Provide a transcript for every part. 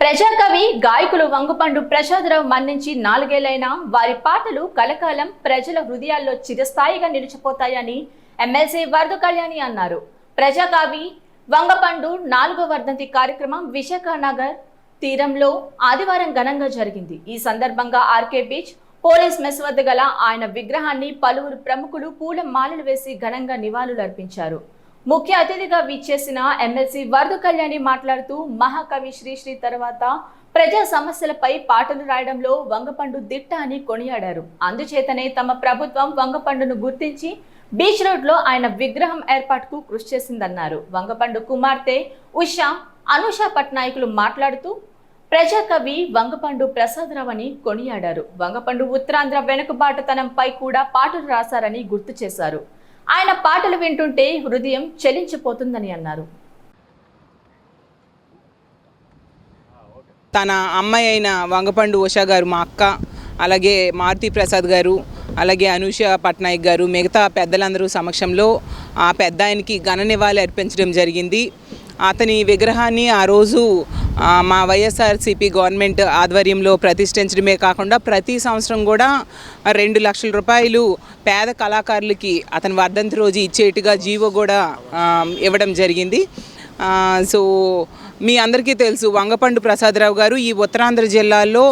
ప్రజాకవి గాయకులు వంగపండు ప్రసాదరావు మరణించి 4 ఏళ్లైనా వారి పాటలు కలకాలం ప్రజల హృదయాల్లో చిరస్థాయిగా నిలిచిపోతాయని ఎమ్మెల్సీ వరద కళ్యాణి అన్నారు. ప్రజాకవి వంగపండు 4వ వర్ధంతి కార్యక్రమం విశాఖ నగర్ తీరంలో ఆదివారం ఘనంగా జరిగింది. ఈ సందర్భంగా ఆర్కే బీచ్ పోలీస్ మెస్ వద్ద గల ఆయన విగ్రహాన్ని పలువురు ప్రముఖులు పూల మాలలు వేసి ఘనంగా నివాళులు అర్పించారు. ముఖ్య అతిథిగా విచ్చేసిన ఎమ్మెల్సీ వరద కళ్యాణి మాట్లాడుతూ మహాకవి శ్రీశ్రీ తర్వాత ప్రజా సమస్యలపై పాటలు రాయడంలో వంగపండు దిట్ట అని కొనియాడారు. అందుచేతనే తమ ప్రభుత్వం వంగపండును గుర్తించి బీచ్ రోడ్ లో ఆయన విగ్రహం ఏర్పాటుకు కృషి చేసిందన్నారు. వంగపండు కుమార్తె ఉషా అనుష పట్నాయకులు మాట్లాడుతూ ప్రజాకవి వంగపండు ప్రసాదరావు అని కొనియాడారు. వంగపండు ఉత్తరాంధ్ర వెనుకబాటుతనంపై కూడా పాటలు రాశారని గుర్తు చేశారు. ఆయన పాటలు వింటుంటే హృదయం చలించిపోతుందని అన్నారు. తన అమ్మాయి అయిన వంగపండు ఉషా గారు, మా అక్క, అలాగే మారుతి ప్రసాద్ గారు, అలాగే అనూష పట్నాయక్ గారు, మిగతా పెద్దలందరూ సమక్షంలో ఆ పెద్ద ఆయనకి ఘన నివాళి అర్పించడం జరిగింది. అతని విగ్రహాన్ని ఆ రోజు మా వైఎస్ఆర్సీపీ గవర్నమెంట్ ఆధ్వర్యంలో ప్రతిష్ఠించడమే కాకుండా ప్రతి సంవత్సరం కూడా 2 లక్షల రూపాయలు పేద కళాకారులకి అతని వర్ధంతి రోజు ఇచ్చేట్టుగా జీవో కూడా ఇవ్వడం జరిగింది. సో మీ అందరికీ తెలుసు, వంగపండు ప్రసాదరావు గారు ఈ ఉత్తరాంధ్ర జిల్లాల్లో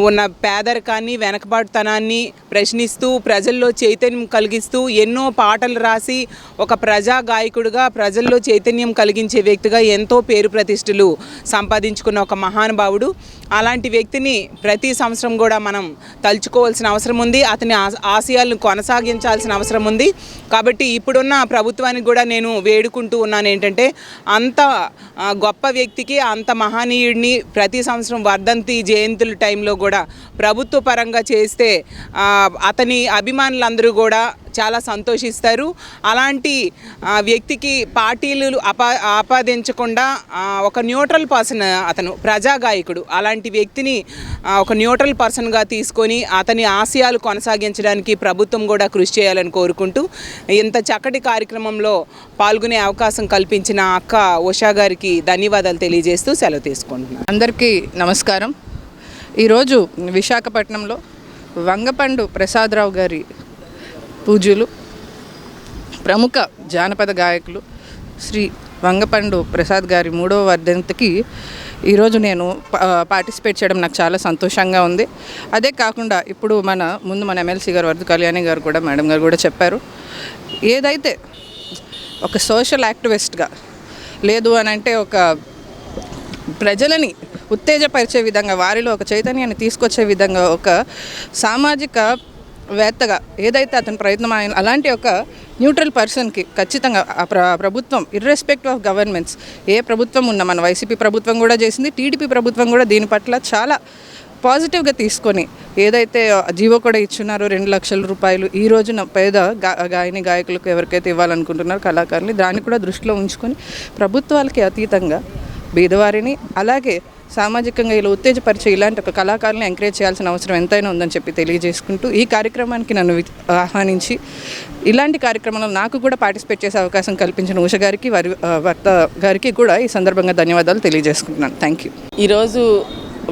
ఉన్న పేదరికాన్ని, వెనకబాటుతనాన్ని ప్రశ్నిస్తూ ప్రజల్లో చైతన్యం కలిగిస్తూ ఎన్నో పాటలు రాసి ఒక ప్రజా గాయకుడిగా ప్రజల్లో చైతన్యం కలిగించే వ్యక్తిగా ఎంతో పేరు ప్రతిష్టలు సంపాదించుకున్న ఒక మహానుభావుడు. అలాంటి వ్యక్తిని ప్రతి సంవత్సరం కూడా మనం తలుచుకోవాల్సిన అవసరం ఉంది. అతని ఆశయాలను కొనసాగించాల్సిన అవసరం ఉంది. కాబట్టి ఇప్పుడున్న ప్రభుత్వానికి కూడా నేను వేడుకుంటూ ఉన్నాను ఏంటంటే, అంత గొప్ప వ్యక్తికి, అంత మహనీయుడిని ప్రతి సంవత్సరం వర్ధంతి జయంతుల టైంలో కూడా ప్రభుత్వ పరంగా చేస్తే అతని అభిమానులందరూ కూడా చాలా సంతోషిస్తారు. అలాంటి వ్యక్తికి పార్టీలు ఆపాదించకుండా ఒక న్యూట్రల్ పర్సన్, అతను ప్రజాగాయకుడు, అలాంటి వ్యక్తిని ఒక న్యూట్రల్ పర్సన్గా తీసుకొని అతని ఆశయాలు కొనసాగించడానికి ప్రభుత్వం కూడా కృషి చేయాలని కోరుకుంటూ ఇంత చక్కటి కార్యక్రమంలో పాల్గొనే అవకాశం కల్పించిన అక్క ఉషా గారికి ధన్యవాదాలు తెలియజేస్తూ సెలవు తీసుకుంటున్నాను. అందరికీ నమస్కారం. ఈరోజు విశాఖపట్నంలో వంగపండు ప్రసాదరావు గారి పూజ్యులు, ప్రముఖ జానపద గాయకులు శ్రీ వంగపండు ప్రసాద్ గారి 3వ వర్ధంతికి ఈరోజు నేను పార్టిసిపేట్ చేయడం నాకు చాలా సంతోషంగా ఉంది. అదే కాకుండా ఇప్పుడు మన ఎమ్మెల్సీ గారు వరద కళ్యాణి గారు కూడా, మేడం గారు కూడా చెప్పారు, ఏదైతే ఒక సోషల్ యాక్టివిస్ట్గా, లేదు అని అంటే ఒక ప్రజలని ఉత్తేజపరిచే విధంగా, వారిలో ఒక చైతన్యాన్ని తీసుకొచ్చే విధంగా, ఒక సామాజిక వేత్తగా ఏదైతే అతని ప్రయత్నం ఆయన, అలాంటి ఒక న్యూట్రల్ పర్సన్కి ఖచ్చితంగా ప్రభుత్వం ఇర్రెస్పెక్టివ్ ఆఫ్ గవర్నమెంట్స్, ఏ ప్రభుత్వం ఉన్నా, మన వైసీపీ ప్రభుత్వం కూడా చేసింది, టీడీపీ ప్రభుత్వం కూడా దీని పట్ల చాలా పాజిటివ్గా తీసుకొని ఏదైతే జీవో కూడా ఇచ్చున్నారో 2 లక్షల రూపాయలు ఈ రోజున పేద గాయని గాయకులకు ఎవరికైతే ఇవ్వాలనుకుంటున్నారో కళాకారులు, దాన్ని కూడా దృష్టిలో ఉంచుకొని ప్రభుత్వాలకి అతీతంగా బీదవారిని, అలాగే సామాజికంగా ఇలా ఉత్తేజపరిచే ఇలాంటి ఒక కళాకారులను ఎంకరేజ్ చేయాల్సిన అవసరం ఎంతైనా ఉందని చెప్పి తెలియజేసుకుంటూ, ఈ కార్యక్రమానికి నన్ను ఆహ్వానించి ఇలాంటి కార్యక్రమంలో నాకు కూడా పార్టిసిపేట్ చేసే అవకాశం కల్పించిన ఉష గారికి, వారి భర్త గారికి కూడా ఈ సందర్భంగా ధన్యవాదాలు తెలియజేసుకుంటున్నాను. Thank you. ఈరోజు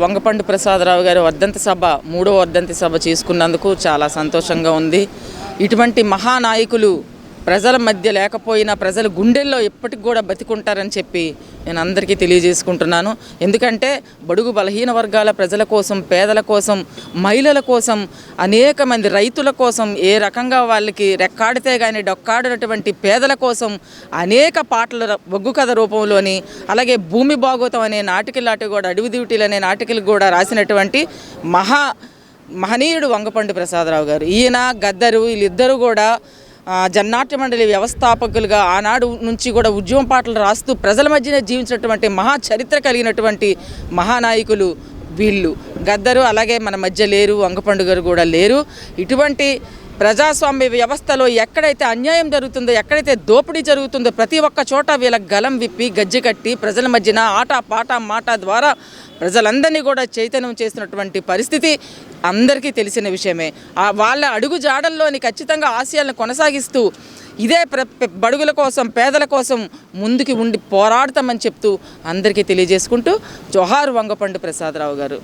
వంగపండు ప్రసాదరావు గారి వర్ధంతి సభ, 3వ వర్ధంతి సభ చేసుకున్నందుకు చాలా సంతోషంగా ఉంది. ఇటువంటి మహానాయకులు ప్రజల మధ్య లేకపోయినా ప్రజల గుండెల్లో ఎప్పటికి కూడా బతికుంటారని చెప్పి నేను అందరికీ తెలియజేసుకుంటున్నాను. ఎందుకంటే బడుగు బలహీన వర్గాల ప్రజల కోసం, పేదల కోసం, మహిళల కోసం, అనేక మంది రైతుల కోసం, ఏ రకంగా వాళ్ళకి రెక్కాడితే కానీ డొక్కాడినటువంటి పేదల కోసం అనేక పాటలు ఒగ్గు కథ రూపంలోని, అలాగే భూమి భాగవతం అనే నాటికలాంటి కూడా, అడవి డ్యూటీలు అనే నాటికలు కూడా రాసినటువంటి మహనీయుడు వంగపండు ప్రసాదరావు గారు. ఈయన, గద్దరు, వీళ్ళిద్దరూ కూడా జన్నాట్య మండలి వ్యవస్థాపకులుగా ఆనాడు నుంచి కూడా ఉద్యమ పాటలు రాస్తూ ప్రజల మధ్యనే జీవించినటువంటి మహా చరిత్ర కలిగినటువంటి మహానాయకులు వీళ్ళు. గద్దరు అలాగే మన మధ్య లేరు, వంగపండు గారు కూడా లేరు. ఇటువంటి ప్రజాస్వామ్య వ్యవస్థలో ఎక్కడైతే అన్యాయం జరుగుతుందో, ఎక్కడైతే దోపిడీ జరుగుతుందో ప్రతి ఒక్క చోట వీళ్ళ గలం విప్పి గజ్జె కట్టి ప్రజల మధ్యన ఆట పాట మాట ద్వారా ప్రజలందరినీ కూడా చైతన్యం చేస్తున్నటువంటి పరిస్థితి అందరికీ తెలిసిన విషయమే. వాళ్ళ అడుగు జాడల్లోని ఖచ్చితంగా ఆశయాలను కొనసాగిస్తూ ఇదే బడుగుల కోసం పేదల కోసం ముందుకి ఉండి పోరాడతామని చెప్తూ అందరికీ తెలియజేసుకుంటూ జోహార్ వంగపండు ప్రసాదరావు గారు.